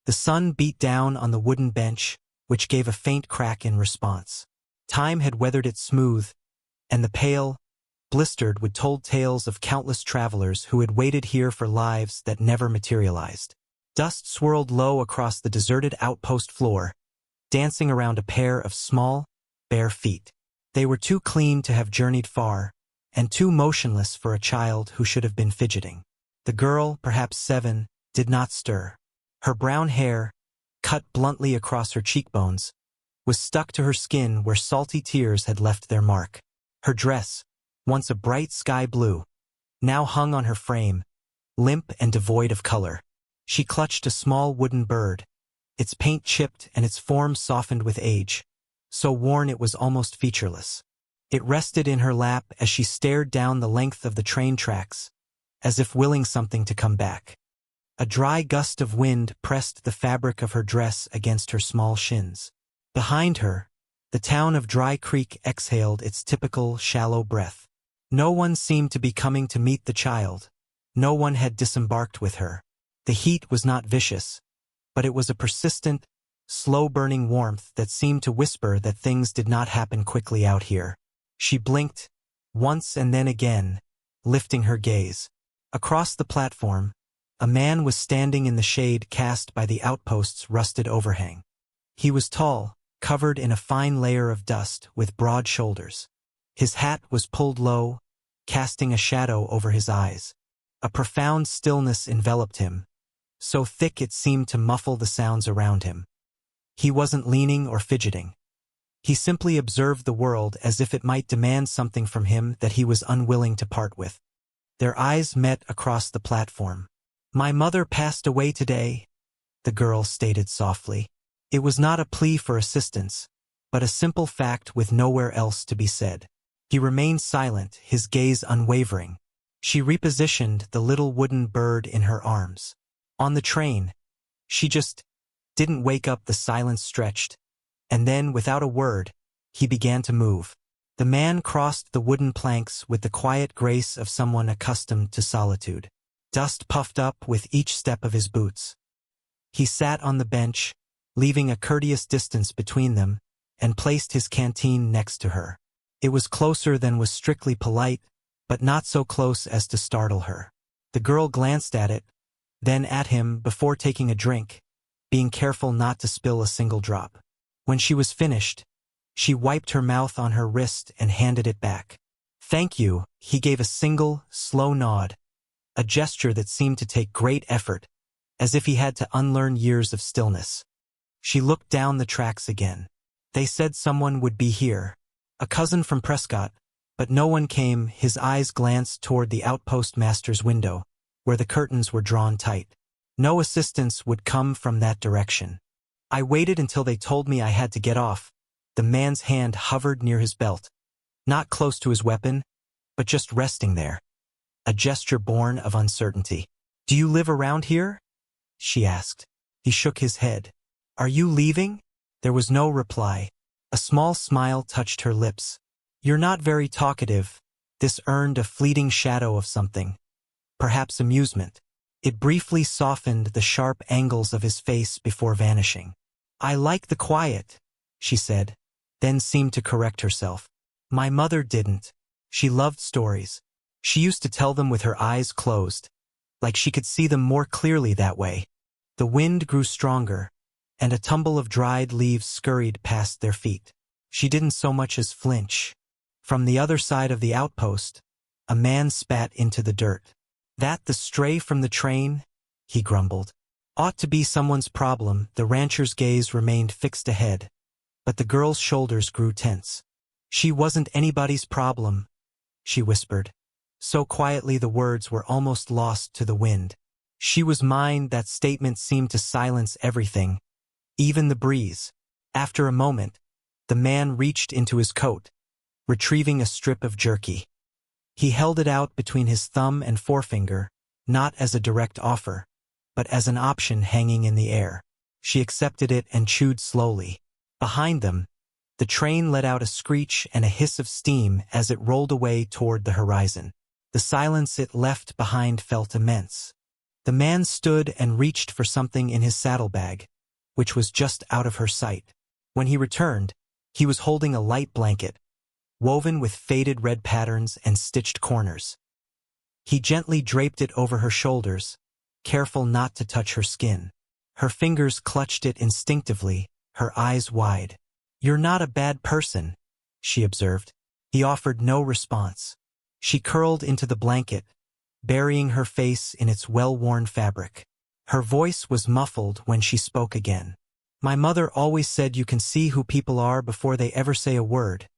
The sun beat down on the wooden bench, which gave a faint crack in response. Time had weathered it smooth, and the pale, blistered with told tales of countless travelers who had waited here for lives that never materialized. Dust swirled low across the deserted outpost floor, dancing around a pair of small, bare feet. They were too clean to have journeyed far, and too motionless for a child who should have been fidgeting. The girl, perhaps 7, did not stir. Her brown hair, cut bluntly across her cheekbones, was stuck to her skin where salty tears had left their mark. Her dress, once a bright sky blue, now hung on her frame, limp and devoid of color. She clutched a small wooden bird, its paint chipped and its form softened with age, so worn it was almost featureless. It rested in her lap as she stared down the length of the train tracks, as if willing something to come back. A dry gust of wind pressed the fabric of her dress against her small shins. Behind her, the town of Dry Creek exhaled its typical shallow breath. No one seemed to be coming to meet the child. No one had disembarked with her. The heat was not vicious, but it was a persistent, slow-burning warmth that seemed to whisper that things did not happen quickly out here. She blinked, once and then again, lifting her gaze. Across the platform, a man was standing in the shade cast by the outpost's rusted overhang. He was tall, covered in a fine layer of dust, with broad shoulders. His hat was pulled low, casting a shadow over his eyes. A profound stillness enveloped him, so thick it seemed to muffle the sounds around him. He wasn't leaning or fidgeting. He simply observed the world as if it might demand something from him that he was unwilling to part with. Their eyes met across the platform. "My mother passed away today," the girl stated softly. It was not a plea for assistance, but a simple fact with nowhere else to be said. He remained silent, his gaze unwavering. She repositioned the little wooden bird in her arms. On the train, she just didn't wake up. The silence stretched, and then, without a word, he began to move. The man crossed the wooden planks with the quiet grace of someone accustomed to solitude. Dust puffed up with each step of his boots. He sat on the bench, leaving a courteous distance between them, and placed his canteen next to her. It was closer than was strictly polite, but not so close as to startle her. The girl glanced at it, then at him before taking a drink, being careful not to spill a single drop. When she was finished, she wiped her mouth on her wrist and handed it back. "Thank you," he gave a single, slow nod, a gesture that seemed to take great effort, as if he had to unlearn years of stillness. She looked down the tracks again. They said someone would be here, a cousin from Prescott, but no one came. His eyes glanced toward the outpost master's window, where the curtains were drawn tight. No assistance would come from that direction. "I waited until they told me I had to get off." The man's hand hovered near his belt, not close to his weapon, but just resting there, a gesture born of uncertainty. "Do you live around here?" she asked. He shook his head. "Are you leaving?" There was no reply. A small smile touched her lips. "You're not very talkative." This earned a fleeting shadow of something, perhaps amusement. It briefly softened the sharp angles of his face before vanishing. "I like the quiet," she said, then seemed to correct herself. "My mother didn't. She loved stories. She used to tell them with her eyes closed, like she could see them more clearly that way." The wind grew stronger, and a tumble of dried leaves scurried past their feet. She didn't so much as flinch. From the other side of the outpost, a man spat into the dirt. "That the stray from the train?" he grumbled. "Ought to be someone's problem." The rancher's gaze remained fixed ahead, but the girl's shoulders grew tense. "She wasn't anybody's problem," she whispered, so quietly the words were almost lost to the wind. "She was mine." That statement seemed to silence everything, even the breeze. After a moment, the man reached into his coat, retrieving a strip of jerky. He held it out between his thumb and forefinger, not as a direct offer, but as an option hanging in the air. She accepted it and chewed slowly. Behind them, the train let out a screech and a hiss of steam as it rolled away toward the horizon. The silence it left behind felt immense. The man stood and reached for something in his saddlebag, which was just out of her sight. When he returned, he was holding a light blanket, woven with faded red patterns and stitched corners. He gently draped it over her shoulders, careful not to touch her skin. Her fingers clutched it instinctively, her eyes wide. "You're not a bad person," she observed. He offered no response. She curled into the blanket, burying her face in its well-worn fabric. Her voice was muffled when she spoke again. "My mother always said you can see who people are before they ever say a word."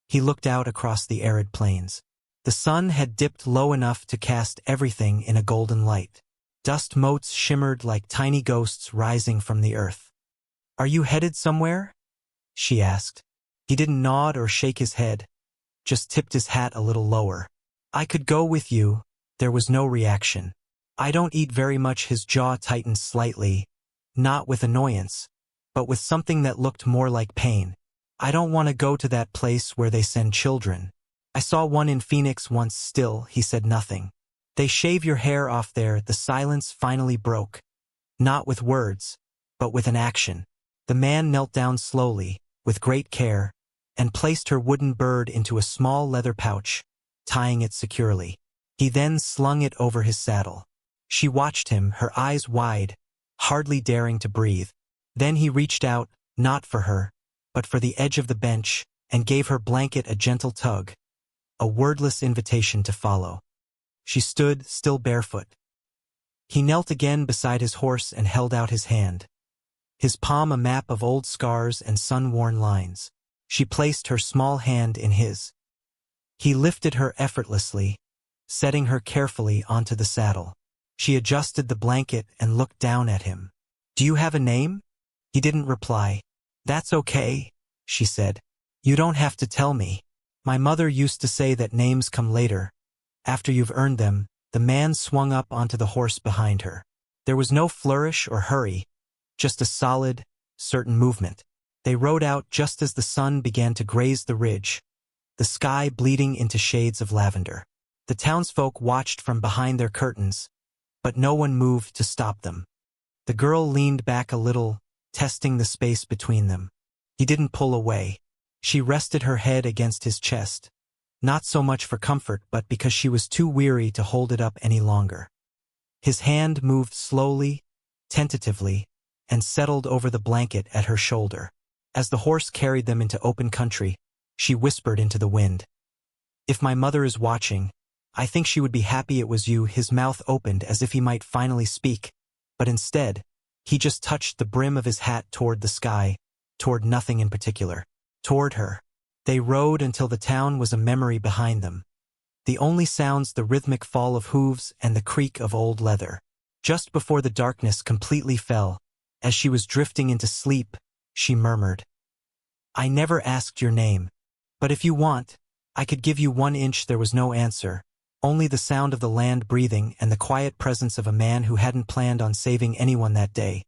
He looked out across the arid plains. The sun had dipped low enough to cast everything in a golden light. Dust motes shimmered like tiny ghosts rising from the earth. "Are you headed somewhere?" she asked. He didn't nod or shake his head, just tipped his hat a little lower. "I could go with you." There was no reaction. "I don't eat very much." His jaw tightened slightly, not with annoyance, but with something that looked more like pain. "I don't want to go to that place where they send children. I saw one in Phoenix once." Still, he said nothing. "They shave your hair off there." The silence finally broke, not with words, but with an action. The man knelt down slowly, with great care, and placed her wooden bird into a small leather pouch, tying it securely. He then slung it over his saddle. She watched him, her eyes wide, hardly daring to breathe. Then he reached out, not for her, but for the edge of the bench, and gave her blanket a gentle tug, a wordless invitation to follow. She stood, still barefoot. He knelt again beside his horse and held out his hand, his palm a map of old scars and sun-worn lines. She placed her small hand in his. He lifted her effortlessly, setting her carefully onto the saddle. She adjusted the blanket and looked down at him. "Do you have a name?" He didn't reply. "That's okay," she said. "You don't have to tell me. My mother used to say that names come later, after you've earned them." The man swung up onto the horse behind her. There was no flourish or hurry, just a solid, certain movement. They rode out just as the sun began to graze the ridge, the sky bleeding into shades of lavender. The townsfolk watched from behind their curtains, but no one moved to stop them. The girl leaned back a little, testing the space between them. He didn't pull away. She rested her head against his chest, not so much for comfort but because she was too weary to hold it up any longer. His hand moved slowly, tentatively, and settled over the blanket at her shoulder. As the horse carried them into open country, she whispered into the wind, "If my mother is watching, I think she would be happy it was you." His mouth opened as if he might finally speak, but instead, he just touched the brim of his hat toward the sky, toward nothing in particular, toward her. They rode until the town was a memory behind them. The only sounds the rhythmic fall of hooves and the creak of old leather. Just before the darkness completely fell, as she was drifting into sleep, she murmured, "I never asked your name, but if you want, I could give you 1 inch." There was no answer, only the sound of the land breathing and the quiet presence of a man who hadn't planned on saving anyone that day,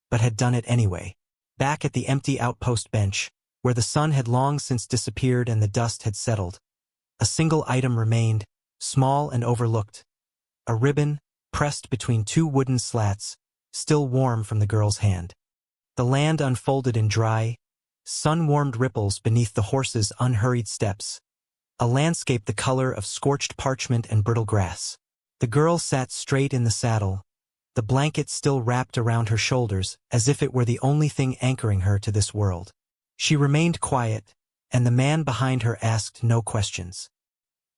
but had done it anyway. Back at the empty outpost bench, where the sun had long since disappeared and the dust had settled, a single item remained, small and overlooked. A ribbon, pressed between 2 wooden slats, still warm from the girl's hand. The land unfolded in dry, sun-warmed ripples beneath the horse's unhurried steps, a landscape the color of scorched parchment and brittle grass. The girl sat straight in the saddle, the blanket still wrapped around her shoulders as if it were the only thing anchoring her to this world. She remained quiet, and the man behind her asked no questions.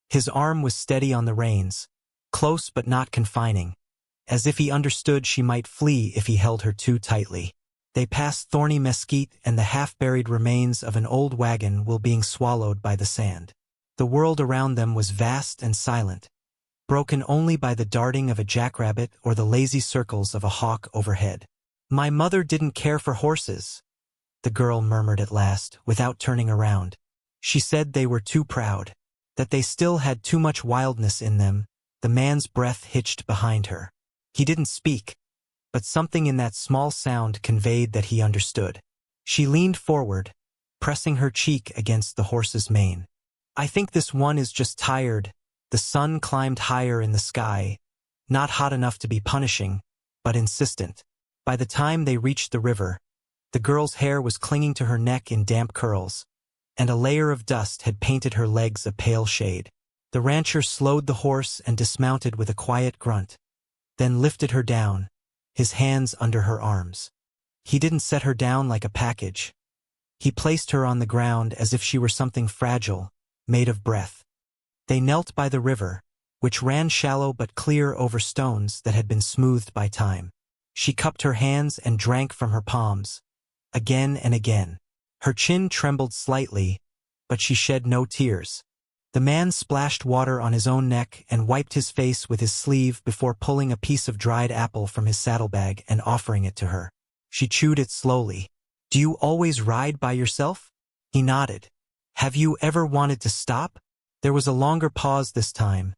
His arm was steady on the reins, close but not confining, as if he understood she might flee if he held her too tightly. They passed thorny mesquite and the half-buried remains of an old wagon while being swallowed by the sand. The world around them was vast and silent, broken only by the darting of a jackrabbit or the lazy circles of a hawk overhead. "My mother didn't care for horses," the girl murmured at last, without turning around. "She said they were too proud, that they still had too much wildness in them." The man's breath hitched behind her. He didn't speak, but something in that small sound conveyed that he understood. She leaned forward, pressing her cheek against the horse's mane. "I think this one is just tired." The sun climbed higher in the sky, not hot enough to be punishing, but insistent. By the time they reached the river, the girl's hair was clinging to her neck in damp curls, and a layer of dust had painted her legs a pale shade. The rancher slowed the horse and dismounted with a quiet grunt, then lifted her down, his hands under her arms. He didn't set her down like a package. He placed her on the ground as if she were something fragile, made of breath. They knelt by the river, which ran shallow but clear over stones that had been smoothed by time. She cupped her hands and drank from her palms, again and again. Her chin trembled slightly, but she shed no tears. The man splashed water on his own neck and wiped his face with his sleeve before pulling a piece of dried apple from his saddlebag and offering it to her. She chewed it slowly. "Do you always ride by yourself?" He nodded. "Have you ever wanted to stop?" There was a longer pause this time,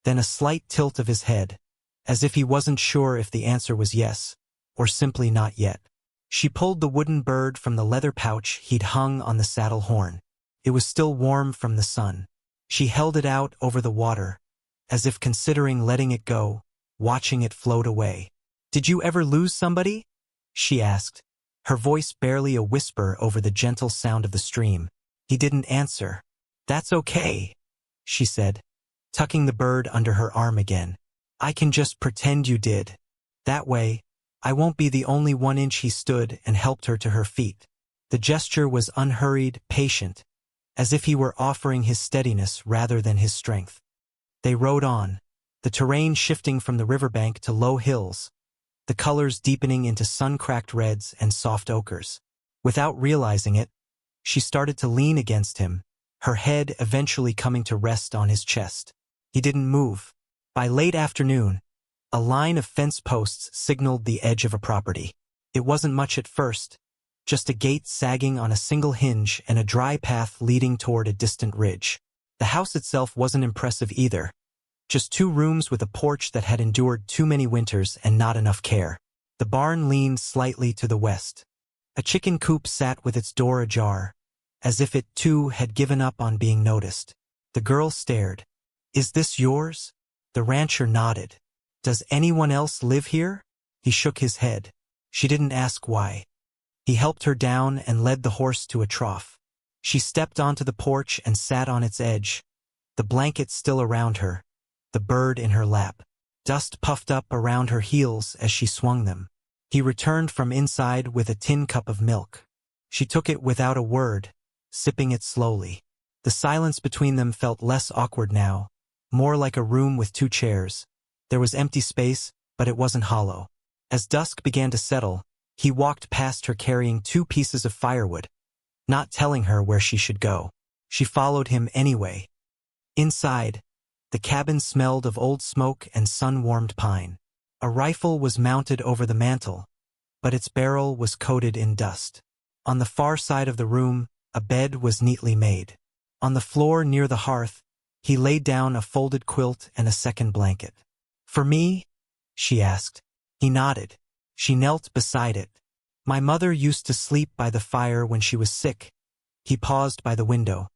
then a slight tilt of his head, as if he wasn't sure if the answer was yes, or simply not yet. She pulled the wooden bird from the leather pouch he'd hung on the saddle horn. It was still warm from the sun. She held it out over the water, as if considering letting it go, watching it float away. "Did you ever lose somebody?" she asked, her voice barely a whisper over the gentle sound of the stream. He didn't answer. "That's okay," she said, tucking the bird under her arm again. "I can just pretend you did. That way, I won't be the only one." He stood and helped her to her feet. The gesture was unhurried, patient, as if he were offering his steadiness rather than his strength. They rode on, the terrain shifting from the riverbank to low hills, the colors deepening into sun-cracked reds and soft ochres. Without realizing it, she started to lean against him, her head eventually coming to rest on his chest. He didn't move. By late afternoon, a line of fence posts signaled the edge of a property. It wasn't much at first, just a gate sagging on a single hinge and a dry path leading toward a distant ridge. The house itself wasn't impressive either, just 2 rooms with a porch that had endured too many winters and not enough care. The barn leaned slightly to the west. A chicken coop sat with its door ajar, as if it too had given up on being noticed. The girl stared. "Is this yours?" The rancher nodded. "Does anyone else live here?" He shook his head. She didn't ask why. He helped her down and led the horse to a trough. She stepped onto the porch and sat on its edge, the blanket still around her, the bird in her lap. Dust puffed up around her heels as she swung them. He returned from inside with a tin cup of milk. She took it without a word, sipping it slowly. The silence between them felt less awkward now, more like a room with 2 chairs. There was empty space, but it wasn't hollow. As dusk began to settle, he walked past her carrying 2 pieces of firewood, not telling her where she should go. She followed him anyway. Inside, the cabin smelled of old smoke and sun-warmed pine. A rifle was mounted over the mantel, but its barrel was coated in dust. On the far side of the room, a bed was neatly made. On the floor near the hearth, he laid down a folded quilt and a second blanket. "For me?" she asked. He nodded. She knelt beside it. "My mother used to sleep by the fire when she was sick." He paused by the window,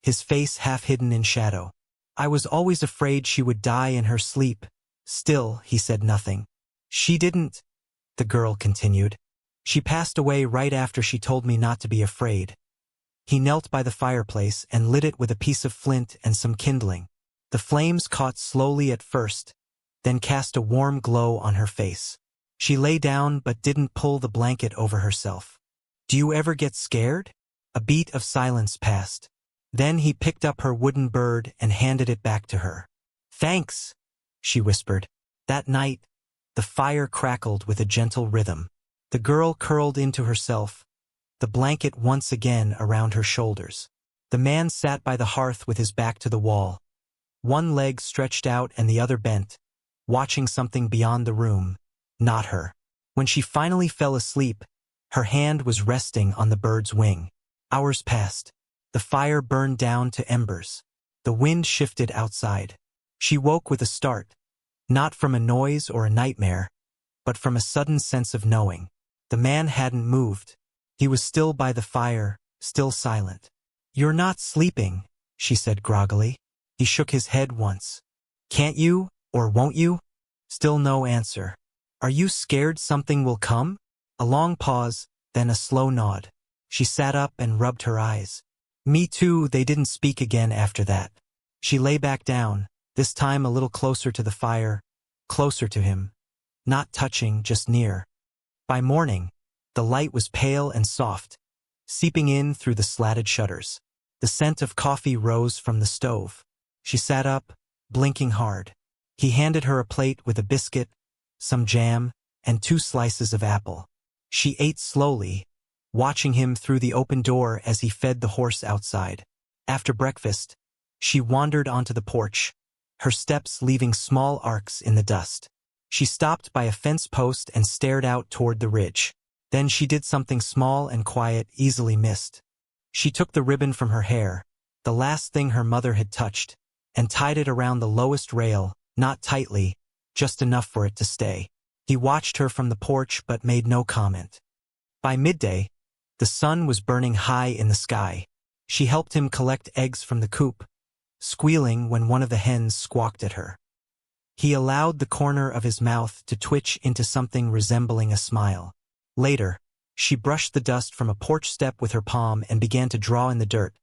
his face half hidden in shadow. "I was always afraid she would die in her sleep." Still, he said nothing. "She didn't," the girl continued. "She passed away right after she told me not to be afraid." He knelt by the fireplace and lit it with a piece of flint and some kindling. The flames caught slowly at first, then cast a warm glow on her face. She lay down but didn't pull the blanket over herself. "Do you ever get scared?" A beat of silence passed. Then he picked up her wooden bird and handed it back to her. "Thanks," she whispered. That night, the fire crackled with a gentle rhythm. The girl curled into herself, the blanket once again around her shoulders. The man sat by the hearth with his back to the wall, one leg stretched out and the other bent, watching something beyond the room, not her. When she finally fell asleep, her hand was resting on the bird's wing. Hours passed. The fire burned down to embers. The wind shifted outside. She woke with a start, not from a noise or a nightmare, but from a sudden sense of knowing. The man hadn't moved. He was still by the fire, still silent. "You're not sleeping," she said groggily. He shook his head once. "Can't you, or won't you?" Still no answer. Are you scared something will come? A long pause, then a slow nod. She sat up and rubbed her eyes. Me too. They didn't speak again after that. She lay back down, this time a little closer to the fire, closer to him. Not touching, just near. By morning, the light was pale and soft, seeping in through the slatted shutters. The scent of coffee rose from the stove. She sat up, blinking hard. He handed her a plate with a biscuit, some jam, and 2 slices of apple. She ate slowly, watching him through the open door as he fed the horse outside. After breakfast, she wandered onto the porch, her steps leaving small arcs in the dust. She stopped by a fence post and stared out toward the ridge. Then she did something small and quiet, easily missed. She took the ribbon from her hair, the last thing her mother had touched, and tied it around the lowest rail, not tightly, just enough for it to stay. He watched her from the porch but made no comment. By midday, the sun was burning high in the sky. She helped him collect eggs from the coop, squealing when one of the hens squawked at her. He allowed the corner of his mouth to twitch into something resembling a smile. Later, she brushed the dust from a porch step with her palm and began to draw in the dirt.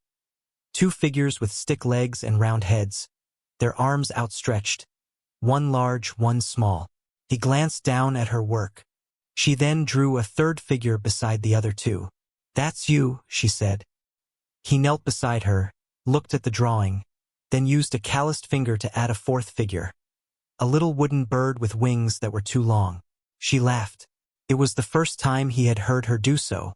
2 figures with stick legs and round heads, their arms outstretched, one large, one small. He glanced down at her work. She then drew a 3rd figure beside the other 2. That's you, she said. He knelt beside her, looked at the drawing, then used a calloused finger to add a 4th figure. A little wooden bird with wings that were too long. She laughed. It was the first time he had heard her do so.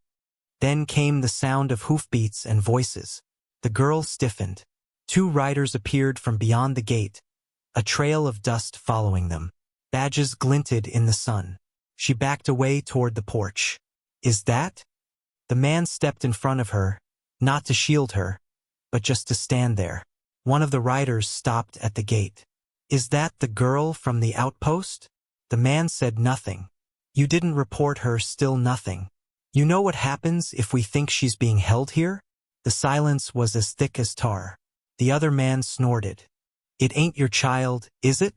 Then came the sound of hoofbeats and voices. The girl stiffened. 2 riders appeared from beyond the gate, a trail of dust following them. Badges glinted in the sun. She backed away toward the porch. Is that? The man stepped in front of her, not to shield her, but just to stand there. One of the riders stopped at the gate. Is that the girl from the outpost? The man said nothing. You didn't report her, still nothing. You know what happens if we think she's being held here? The silence was as thick as tar. The other man snorted. It ain't your child, is it?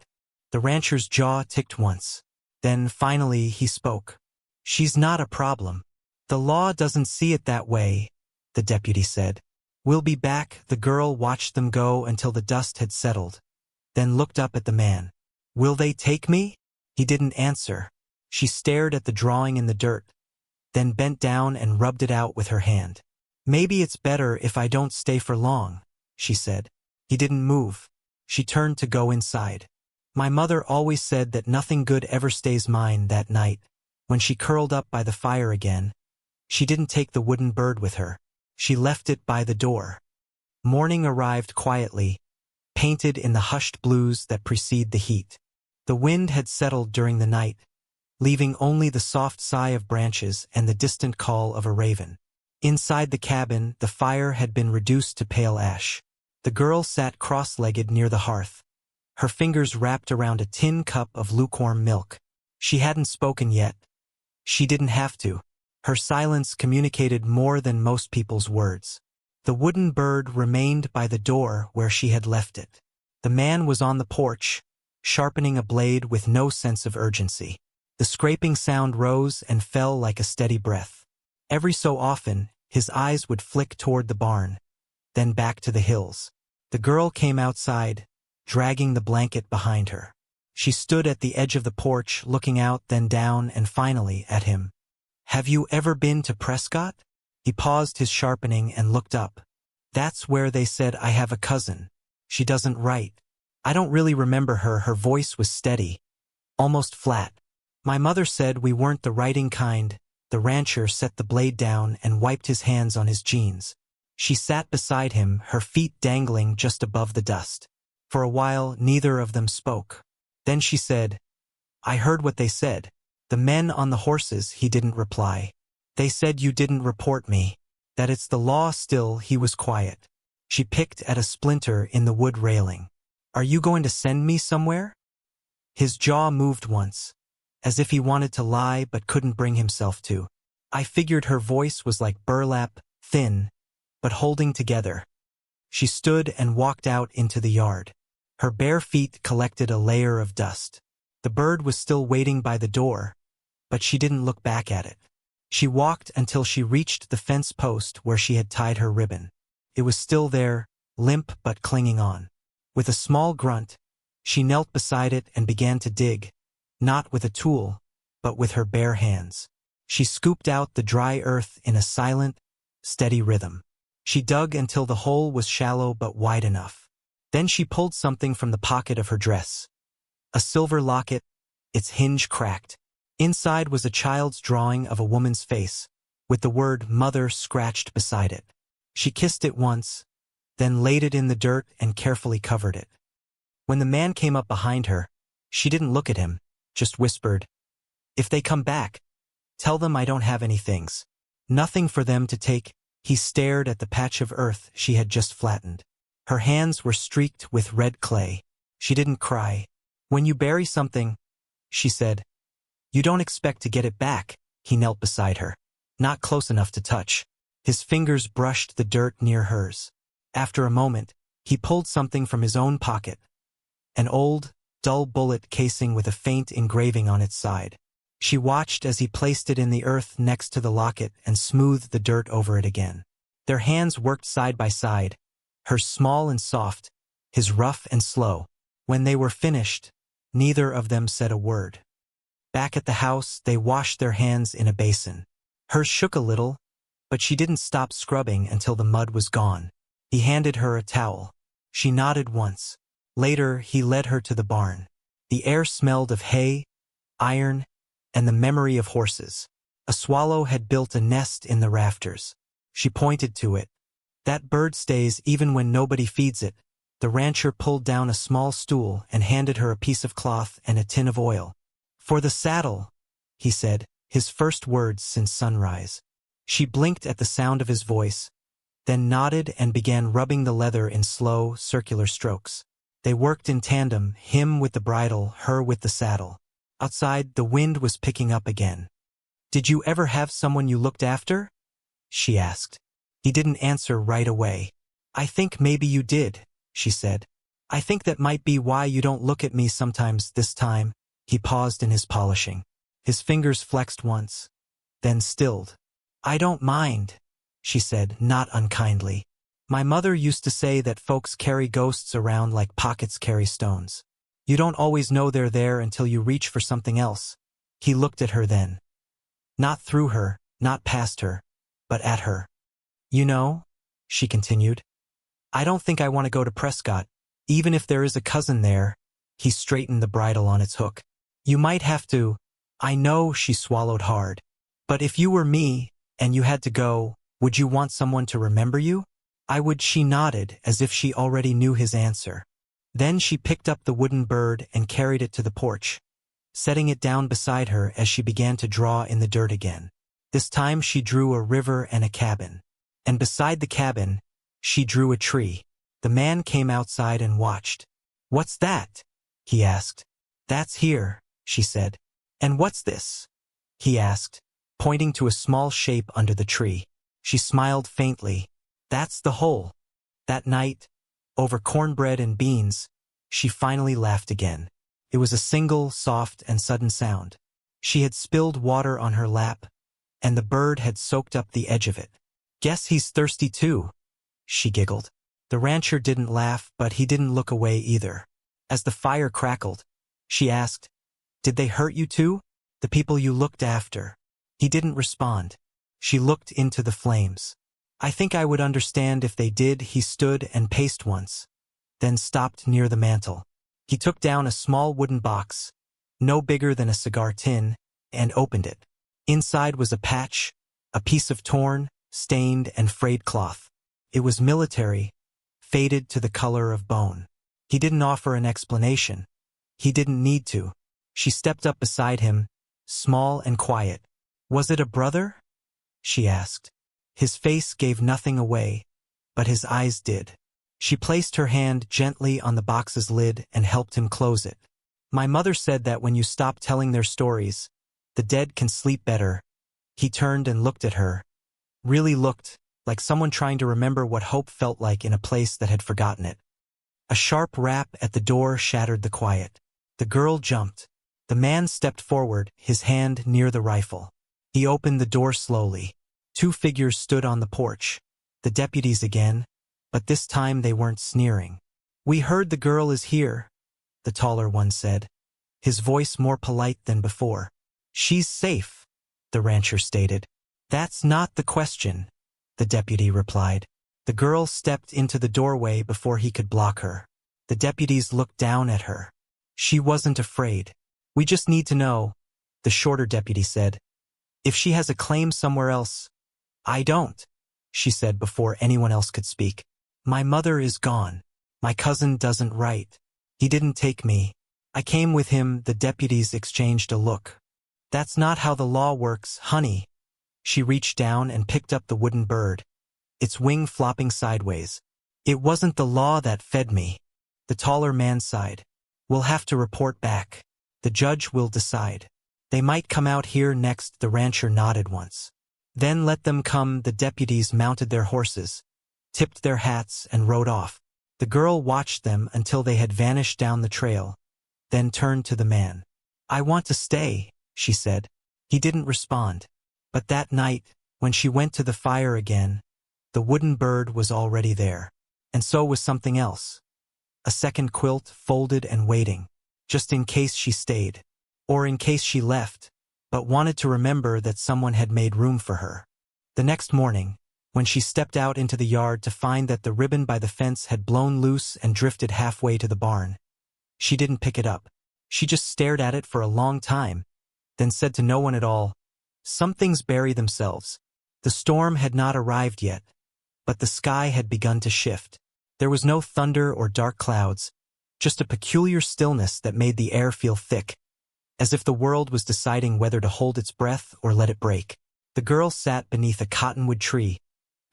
The rancher's jaw ticked once. Then finally he spoke. She's not a problem. The law doesn't see it that way, the deputy said. We'll be back. The girl watched them go until the dust had settled, then looked up at the man. Will they take me? He didn't answer. She stared at the drawing in the dirt, then bent down and rubbed it out with her hand. Maybe it's better if I don't stay for long, she said. He didn't move. She turned to go inside. My mother always said that nothing good ever stays mine. That night, when she curled up by the fire again, she didn't take the wooden bird with her. She left it by the door. Morning arrived quietly, painted in the hushed blues that precede the heat. The wind had settled during the night, leaving only the soft sigh of branches and the distant call of a raven. Inside the cabin, the fire had been reduced to pale ash. The girl sat cross-legged near the hearth, her fingers wrapped around a tin cup of lukewarm milk. She hadn't spoken yet. She didn't have to. Her silence communicated more than most people's words. The wooden bird remained by the door where she had left it. The man was on the porch, sharpening a blade with no sense of urgency. The scraping sound rose and fell like a steady breath. Every so often, his eyes would flick toward the barn, then back to the hills. The girl came outside, dragging the blanket behind her. She stood at the edge of the porch, looking out, then down, and finally at him. Have you ever been to Prescott? He paused his sharpening and looked up. That's where they said I have a cousin. She doesn't write. I don't really remember her. Her voice was steady, almost flat. My mother said we weren't the writing kind. The rancher set the blade down and wiped his hands on his jeans. She sat beside him, her feet dangling just above the dust. For a while, neither of them spoke. Then she said, I heard what they said. The men on the horses. He didn't reply. They said you didn't report me, that it's the law. Still, he was quiet. She picked at a splinter in the wood railing. Are you going to send me somewhere? His jaw moved once, as if he wanted to lie but couldn't bring himself to. I figured. Her voice was like burlap, thin, but holding together. She stood and walked out into the yard. Her bare feet collected a layer of dust. The bird was still waiting by the door, but she didn't look back at it. She walked until she reached the fence post where she had tied her ribbon. It was still there, limp but clinging on. With a small grunt, she knelt beside it and began to dig, not with a tool, but with her bare hands. She scooped out the dry earth in a silent, steady rhythm. She dug until the hole was shallow but wide enough. Then she pulled something from the pocket of her dress. A silver locket, its hinge cracked. Inside was a child's drawing of a woman's face, with the word mother scratched beside it. She kissed it once, then laid it in the dirt and carefully covered it. When the man came up behind her, she didn't look at him, just whispered, "If they come back, tell them I don't have any things. Nothing for them to take." He stared at the patch of earth she had just flattened. Her hands were streaked with red clay. She didn't cry. "When you bury something," she said, "you don't expect to get it back." He knelt beside her, not close enough to touch. His fingers brushed the dirt near hers. After a moment, he pulled something from his own pocket. An old, dull bullet casing with a faint engraving on its side. She watched as he placed it in the earth next to the locket and smoothed the dirt over it again. Their hands worked side by side, hers small and soft, his rough and slow. When they were finished, neither of them said a word. Back at the house, they washed their hands in a basin. Hers shook a little, but she didn't stop scrubbing until the mud was gone. He handed her a towel. She nodded once. Later, he led her to the barn. The air smelled of hay, iron, and the memory of horses. A swallow had built a nest in the rafters. She pointed to it. "That bird stays even when nobody feeds it." The rancher pulled down a small stool and handed her a piece of cloth and a tin of oil. "For the saddle," he said, his first words since sunrise. She blinked at the sound of his voice, then nodded and began rubbing the leather in slow, circular strokes. They worked in tandem, him with the bridle, her with the saddle. Outside, the wind was picking up again. "Did you ever have someone you looked after?" she asked. He didn't answer right away. "I think maybe you did," she said. "I think that might be why you don't look at me sometimes this time." He paused in his polishing. His fingers flexed once, then stilled. "I don't mind," she said, not unkindly. "My mother used to say that folks carry ghosts around like pockets carry stones. You don't always know they're there until you reach for something else." He looked at her then. Not through her, not past her, but at her. "You know," she continued, "I don't think I want to go to Prescott, even if there is a cousin there." He straightened the bridle on its hook. "You might have to." "I know," she swallowed hard. "But if you were me, and you had to go, would you want someone to remember you?" "I would," she nodded, as if she already knew his answer. Then she picked up the wooden bird and carried it to the porch, setting it down beside her as she began to draw in the dirt again. This time she drew a river and a cabin. And beside the cabin, she drew a tree. The man came outside and watched. "What's that?" he asked. "That's here," she said. "And what's this?" he asked, pointing to a small shape under the tree. She smiled faintly. "That's the hole." That night, over cornbread and beans, she finally laughed again. It was a single, soft, and sudden sound. She had spilled water on her lap, and the bird had soaked up the edge of it. "Guess he's thirsty too," she giggled. The rancher didn't laugh, but he didn't look away either. As the fire crackled, she asked, "Did they hurt you too? The people you looked after?" He didn't respond. She looked into the flames. "I think I would understand if they did." He stood and paced once, then stopped near the mantel. He took down a small wooden box, no bigger than a cigar tin, and opened it. Inside was a patch, a piece of torn, stained, and frayed cloth. It was military, faded to the color of bone. He didn't offer an explanation. He didn't need to. She stepped up beside him, small and quiet. "Was it a brother?" she asked. His face gave nothing away, but his eyes did. She placed her hand gently on the box's lid and helped him close it. "My mother said that when you stop telling their stories, the dead can sleep better." He turned and looked at her. Really looked, like someone trying to remember what hope felt like in a place that had forgotten it. A sharp rap at the door shattered the quiet. The girl jumped. The man stepped forward, his hand near the rifle. He opened the door slowly. 2 figures stood on the porch. The deputies again, but this time they weren't sneering. "We heard the girl is here," the taller one said, his voice more polite than before. "She's safe," the rancher stated. "That's not the question," the deputy replied. The girl stepped into the doorway before he could block her. The deputies looked down at her. "She wasn't afraid. We just need to know," the shorter deputy said. "If she has a claim somewhere else." "I don't," she said before anyone else could speak. "My mother is gone. My cousin doesn't write. He didn't take me. I came with him." The deputies exchanged a look. "That's not how the law works, honey." She reached down and picked up the wooden bird, its wing flopping sideways. "It wasn't the law that fed me." The taller man sighed. "We'll have to report back. The judge will decide. They might come out here next." The rancher nodded once. "Then let them come." The deputies mounted their horses, tipped their hats, and rode off. The girl watched them until they had vanished down the trail, then turned to the man. "I want to stay," she said. He didn't respond. But that night, when she went to the fire again, the wooden bird was already there. And so was something else. A second quilt, folded and waiting, just in case she stayed. Or in case she left, but wanted to remember that someone had made room for her. The next morning, when she stepped out into the yard to find that the ribbon by the fence had blown loose and drifted halfway to the barn, she didn't pick it up. She just stared at it for a long time, then said to no one at all, "Some things bury themselves." The storm had not arrived yet, but the sky had begun to shift. There was no thunder or dark clouds, just a peculiar stillness that made the air feel thick, as if the world was deciding whether to hold its breath or let it break. The girl sat beneath a cottonwood tree,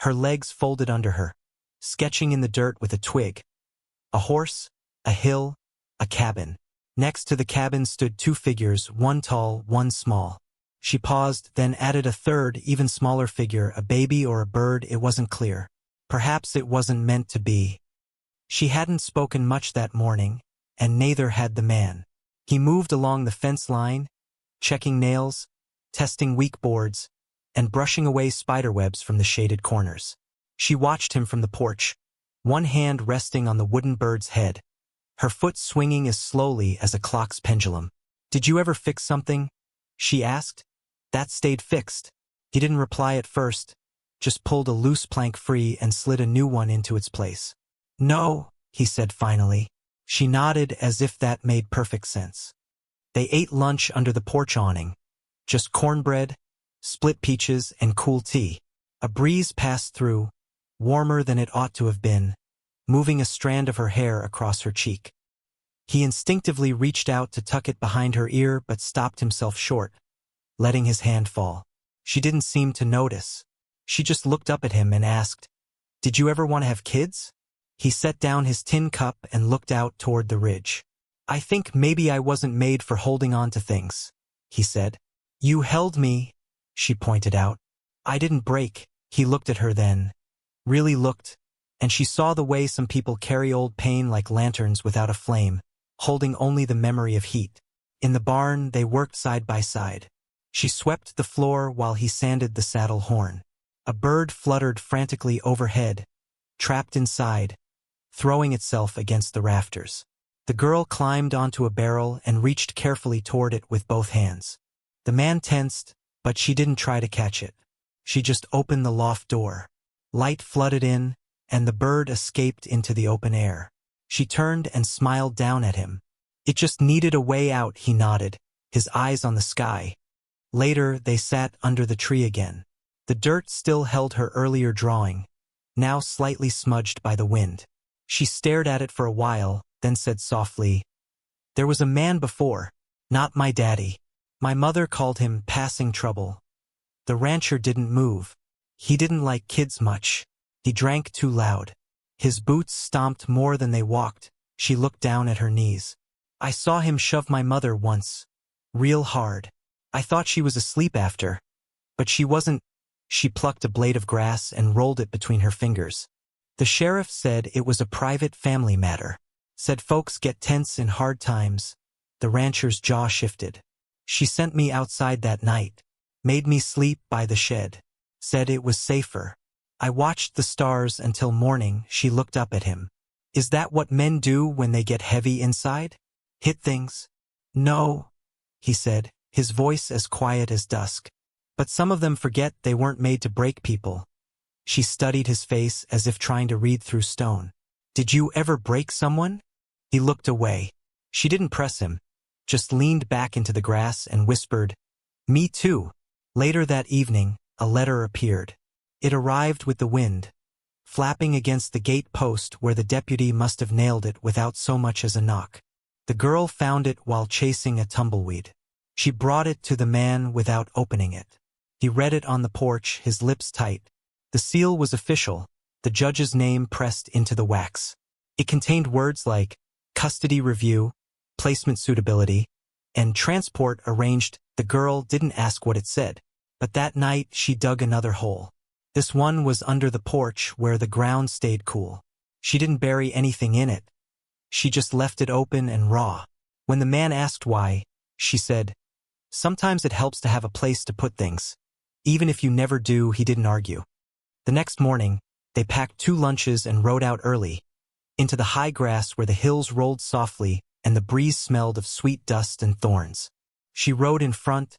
her legs folded under her, sketching in the dirt with a twig. A horse, a hill, a cabin. Next to the cabin stood 2 figures, one tall, one small. She paused, then added a third, even smaller figure, a baby or a bird, it wasn't clear. Perhaps it wasn't meant to be. She hadn't spoken much that morning, and neither had the man. He moved along the fence line, checking nails, testing weak boards, and brushing away spiderwebs from the shaded corners. She watched him from the porch, one hand resting on the wooden bird's head, her foot swinging as slowly as a clock's pendulum. "Did you ever fix something?" she asked. "That stayed fixed." He didn't reply at first, just pulled a loose plank free and slid a new one into its place. "No," he said finally. She nodded as if that made perfect sense. They ate lunch under the porch awning, just cornbread, split peaches, and cool tea. A breeze passed through, warmer than it ought to have been, moving a strand of her hair across her cheek. He instinctively reached out to tuck it behind her ear but stopped himself short, letting his hand fall. She didn't seem to notice. She just looked up at him and asked, "Did you ever want to have kids?" He set down his tin cup and looked out toward the ridge. "I think maybe I wasn't made for holding on to things," he said. "You held me," she pointed out. "I didn't break." He looked at her then, really looked, and she saw the way some people carry old pain like lanterns without a flame, holding only the memory of heat. In the barn, they worked side by side. She swept the floor while he sanded the saddle horn. A bird fluttered frantically overhead, trapped inside, throwing itself against the rafters. The girl climbed onto a barrel and reached carefully toward it with both hands. The man tensed, but she didn't try to catch it. She just opened the loft door. Light flooded in, and the bird escaped into the open air. She turned and smiled down at him. "It just needed a way out," he nodded, his eyes on the sky. Later, they sat under the tree again. The dirt still held her earlier drawing, now slightly smudged by the wind. She stared at it for a while, then said softly, "There was a man before, not my daddy. My mother called him passing trouble." The rancher didn't move. He didn't like kids much. He drank too loud. His boots stomped more than they walked. She looked down at her knees. "I saw him shove my mother once, real hard. I thought she was asleep after, but she wasn't." She plucked a blade of grass and rolled it between her fingers. "The sheriff said it was a private family matter. Said folks get tense in hard times, The rancher's jaw shifted. She sent me outside that night, made me sleep by the shed, said it was safer. I watched the stars until morning. She looked up at him. Is that what men do when they get heavy inside? Hit things? No, he said, his voice as quiet as dusk. But some of them forget they weren't made to break people. She studied his face as if trying to read through stone. Did you ever break someone? He looked away. She didn't press him, just leaned back into the grass and whispered, "Me too." Later that evening, a letter appeared. It arrived with the wind, flapping against the gate post where the deputy must have nailed it without so much as a knock. The girl found it while chasing a tumbleweed. She brought it to the man without opening it. He read it on the porch, his lips tight. The seal was official, the judge's name pressed into the wax. It contained words like custody review, placement suitability, and transport arranged. The girl didn't ask what it said, but that night she dug another hole. This one was under the porch where the ground stayed cool. She didn't bury anything in it. She just left it open and raw. When the man asked why, she said, "Sometimes it helps to have a place to put things. Even if you never do." He didn't argue. The next morning, they packed 2 lunches and rode out early, into the high grass where the hills rolled softly and the breeze smelled of sweet dust and thorns. She rode in front,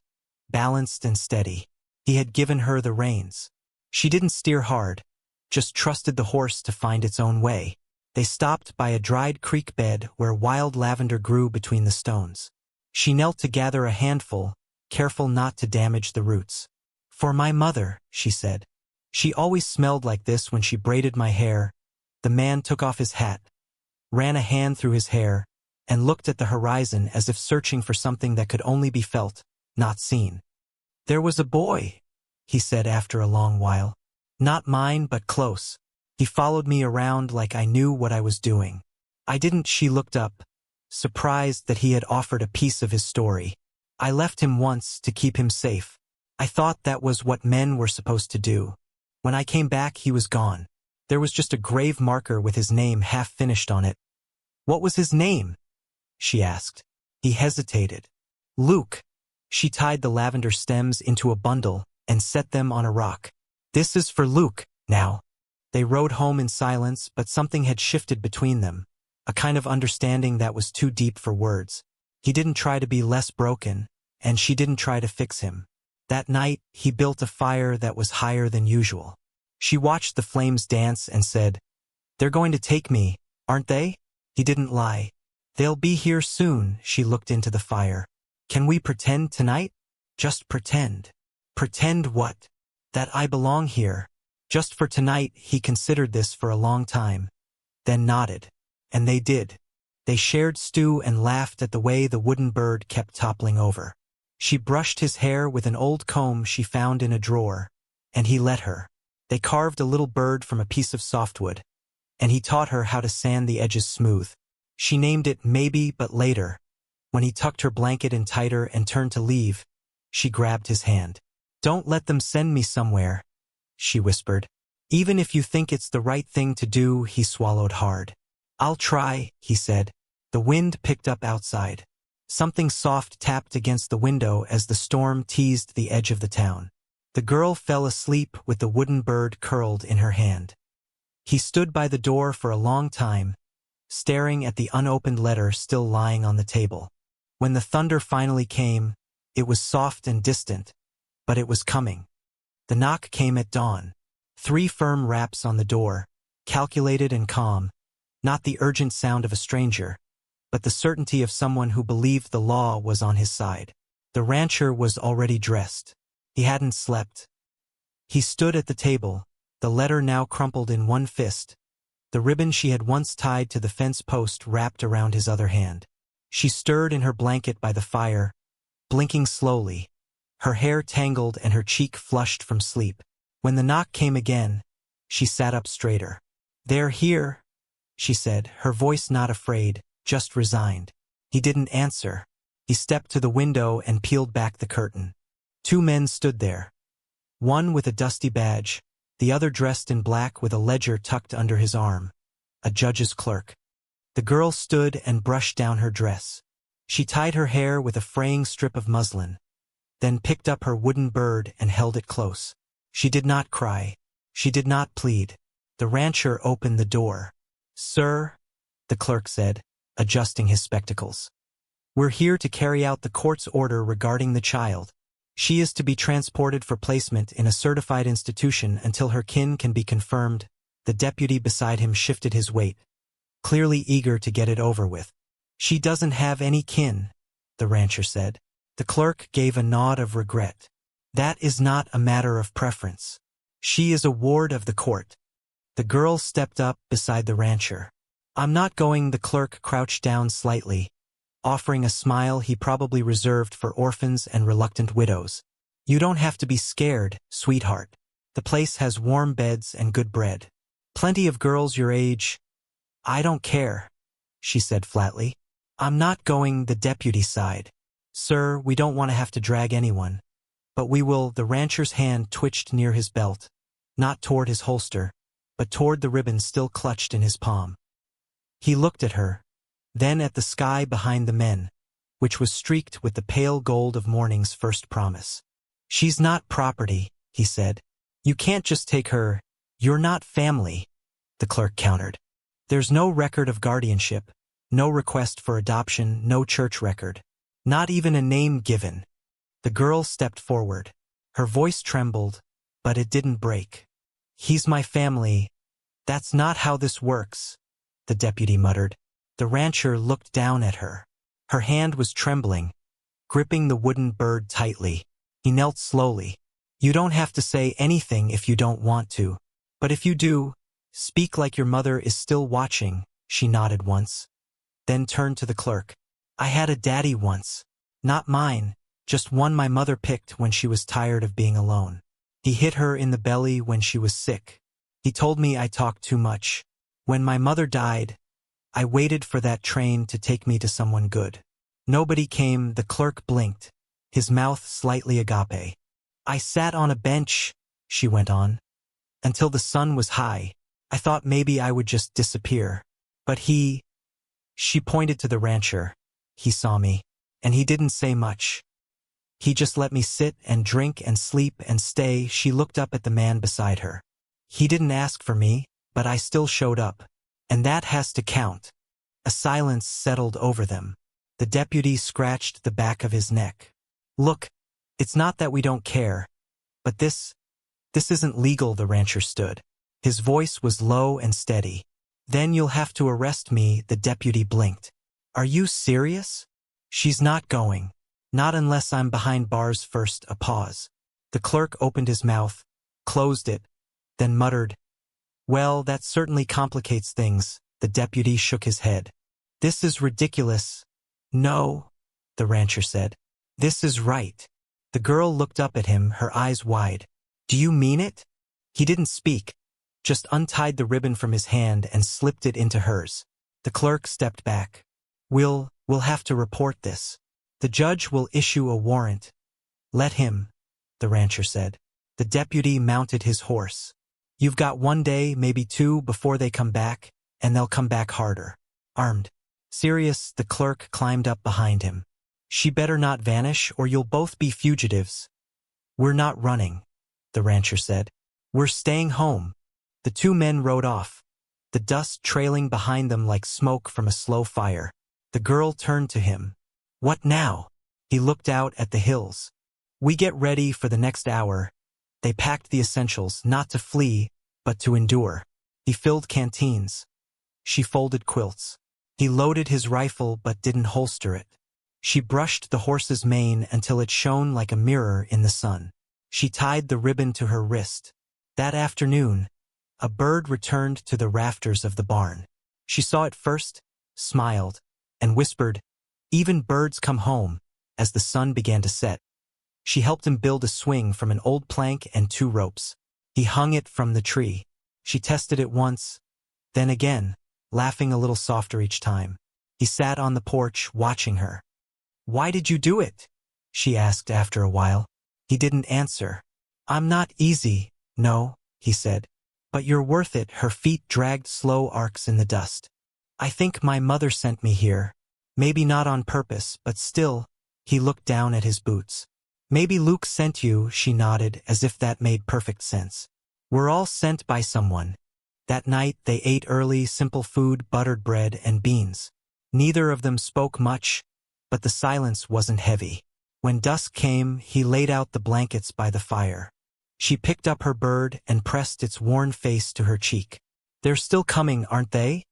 balanced and steady. He had given her the reins. She didn't steer hard, just trusted the horse to find its own way. They stopped by a dried creek bed where wild lavender grew between the stones. She knelt to gather a handful, careful not to damage the roots. "For my mother," she said. "She always smelled like this when she braided my hair." The man took off his hat, ran a hand through his hair, and looked at the horizon as if searching for something that could only be felt, not seen. "There was a boy," he said after a long while. "Not mine, but close. He followed me around like I knew what I was doing. I didn't." She looked up, surprised that he had offered a piece of his story. "I left him once to keep him safe. I thought that was what men were supposed to do. When I came back, he was gone. There was just a grave marker with his name half finished on it." "What was his name?" she asked. He hesitated. "Luke." She tied the lavender stems into a bundle and set them on a rock. "This is for Luke, now." They rode home in silence, but something had shifted between them, a kind of understanding that was too deep for words. He didn't try to be less broken, and she didn't try to fix him. That night, he built a fire that was higher than usual. She watched the flames dance and said, "They're going to take me, aren't they?" He didn't lie. "They'll be here soon." She looked into the fire. "Can we pretend tonight?" "Just pretend." "Pretend what?" "That I belong here. Just for tonight." He considered this for a long time, then nodded. And they did. They shared stew and laughed at the way the wooden bird kept toppling over. She brushed his hair with an old comb she found in a drawer, and he let her. They carved a little bird from a piece of softwood, and he taught her how to sand the edges smooth. She named it Maybe, but later, when he tucked her blanket in tighter and turned to leave, she grabbed his hand. "Don't let them send me somewhere," she whispered. "Even if you think it's the right thing to do." He swallowed hard. "I'll try," he said. The wind picked up outside. Something soft tapped against the window as the storm teased the edge of the town. The girl fell asleep with the wooden bird curled in her hand. He stood by the door for a long time, staring at the unopened letter still lying on the table. When the thunder finally came, it was soft and distant, but it was coming. The knock came at dawn. 3 firm raps on the door, calculated and calm, not the urgent sound of a stranger, but the certainty of someone who believed the law was on his side. The rancher was already dressed. He hadn't slept. He stood at the table, the letter now crumpled in one fist, the ribbon she had once tied to the fence post wrapped around his other hand. She stirred in her blanket by the fire, blinking slowly, her hair tangled and her cheek flushed from sleep. When the knock came again, she sat up straighter. "They're here," she said, her voice not afraid, just resigned. He didn't answer. He stepped to the window and peeled back the curtain. 2 men stood there, one with a dusty badge, the other dressed in black with a ledger tucked under his arm, a judge's clerk. The girl stood and brushed down her dress. She tied her hair with a fraying strip of muslin, then picked up her wooden bird and held it close. She did not cry. She did not plead. The rancher opened the door. "Sir," the clerk said, adjusting his spectacles. "We're here to carry out the court's order regarding the child. She is to be transported for placement in a certified institution until her kin can be confirmed." The deputy beside him shifted his weight, clearly eager to get it over with. "She doesn't have any kin," the rancher said. The clerk gave a nod of regret. "That is not a matter of preference. She is a ward of the court." The girl stepped up beside the rancher. "I'm not going." The clerk crouched down slightly, offering a smile he probably reserved for orphans and reluctant widows. "You don't have to be scared, sweetheart. The place has warm beds and good bread. Plenty of girls your age." "I don't care," she said flatly. "I'm not going." The deputy sighed. "Sir, we don't want to have to drag anyone. But we will." The rancher's hand twitched near his belt, not toward his holster, but toward the ribbon still clutched in his palm. He looked at her, then at the sky behind the men, which was streaked with the pale gold of morning's first promise. "She's not property," he said. "You can't just take her. You're not family," the clerk countered. "There's no record of guardianship, no request for adoption, no church record. Not even a name given." The girl stepped forward. Her voice trembled, but it didn't break. "He's my family." "That's not how this works," the deputy muttered. The rancher looked down at her. Her hand was trembling, gripping the wooden bird tightly. He knelt slowly. "You don't have to say anything if you don't want to. But if you do, speak like your mother is still watching." She nodded once, then turned to the clerk. "I had a daddy once. Not mine, just one my mother picked when she was tired of being alone. He hit her in the belly when she was sick. He told me I talked too much. When my mother died, I waited for that train to take me to someone good. Nobody came." The clerk blinked, his mouth slightly agape. "I sat on a bench," she went on, "until the sun was high. I thought maybe I would just disappear. But he—" She pointed to the rancher. "He saw me, and he didn't say much. He just let me sit and drink and sleep and stay." She looked up at the man beside her. "He didn't ask for me, but I still showed up. And that has to count." A silence settled over them. The deputy scratched the back of his neck. "Look, it's not that we don't care. But this isn't legal." The rancher stood. His voice was low and steady. "Then you'll have to arrest me." The deputy blinked. "Are you serious?" "She's not going. Not unless I'm behind bars first." A pause. The clerk opened his mouth, closed it, then muttered, "Well, that certainly complicates things." The deputy shook his head. "This is ridiculous." "No," the rancher said. "This is right." The girl looked up at him, her eyes wide. "Do you mean it?" He didn't speak, just untied the ribbon from his hand and slipped it into hers. The clerk stepped back. We'll have to report this. The judge will issue a warrant." "Let him," the rancher said. The deputy mounted his horse. "You've got 1 day, maybe 2, before they come back, and they'll come back harder. Armed." Serious, the clerk climbed up behind him. "She better not vanish, or you'll both be fugitives." "We're not running," the rancher said. "We're staying home." The 2 men rode off, the dust trailing behind them like smoke from a slow fire. The girl turned to him. "What now?" He looked out at the hills. "We get ready for the next hour." They packed the essentials, not to flee, but to endure. He filled canteens. She folded quilts. He loaded his rifle but didn't holster it. She brushed the horse's mane until it shone like a mirror in the sun. She tied the ribbon to her wrist. That afternoon, a bird returned to the rafters of the barn. She saw it first, smiled, and whispered, "Even birds come home," as the sun began to set. She helped him build a swing from an old plank and 2 ropes. He hung it from the tree. She tested it once, then again, laughing a little softer each time. He sat on the porch, watching her. "Why did you do it?" she asked after a while. He didn't answer. "I'm not easy, no," he said. "But you're worth it." Her feet dragged slow arcs in the dust. "I think my mother sent me here." Maybe not on purpose, but still, he looked down at his boots. Maybe Luke sent you, she nodded, as if that made perfect sense. We're all sent by someone. That night they ate early, simple food, buttered bread and beans. Neither of them spoke much, but the silence wasn't heavy. When dusk came, he laid out the blankets by the fire. She picked up her bird and pressed its worn face to her cheek. They're still coming, aren't they?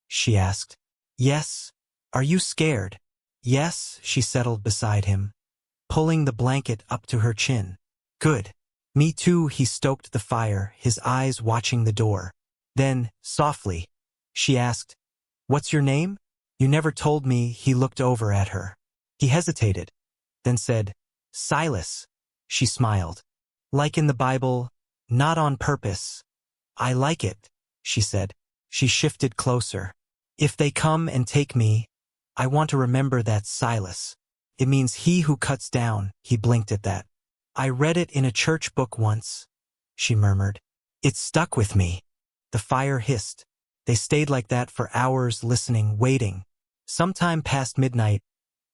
She asked. Yes. Are you scared? Yes, she settled beside him, pulling the blanket up to her chin. Good. Me too, he stoked the fire, his eyes watching the door. Then, softly, she asked, What's your name? You never told me. He looked over at her. He hesitated, then said, Silas. She smiled. Like in the Bible, not on purpose. I like it, she said. She shifted closer. If they come and take me, I want to remember that Silas. It means he who cuts down. He blinked at that. I read it in a church book once, she murmured. It stuck with me. The fire hissed. They stayed like that for hours, listening, waiting. Sometime past midnight,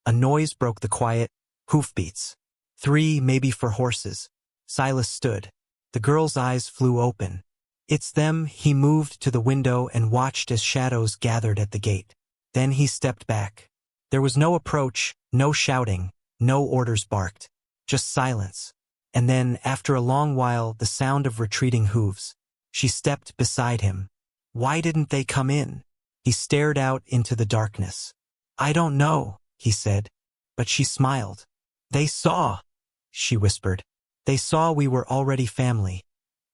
a noise broke the quiet. Hoofbeats. 3, maybe 4 horses. Silas stood. The girl's eyes flew open. It's them. He moved to the window and watched as shadows gathered at the gate. Then he stepped back. There was no approach, no shouting, no orders barked. Just silence. And then, after a long while, the sound of retreating hooves. She stepped beside him. Why didn't they come in? He stared out into the darkness. I don't know, he said. But she smiled. They saw, she whispered. They saw we were already family.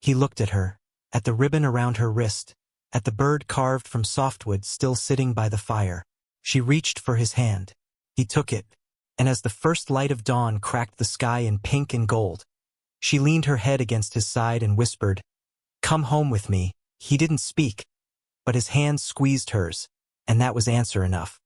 He looked at her, at the ribbon around her wrist, at the bird carved from softwood still sitting by the fire. She reached for his hand. He took it, and as the first light of dawn cracked the sky in pink and gold, she leaned her head against his side and whispered, Come home with me. He didn't speak, but his hand squeezed hers, and that was answer enough.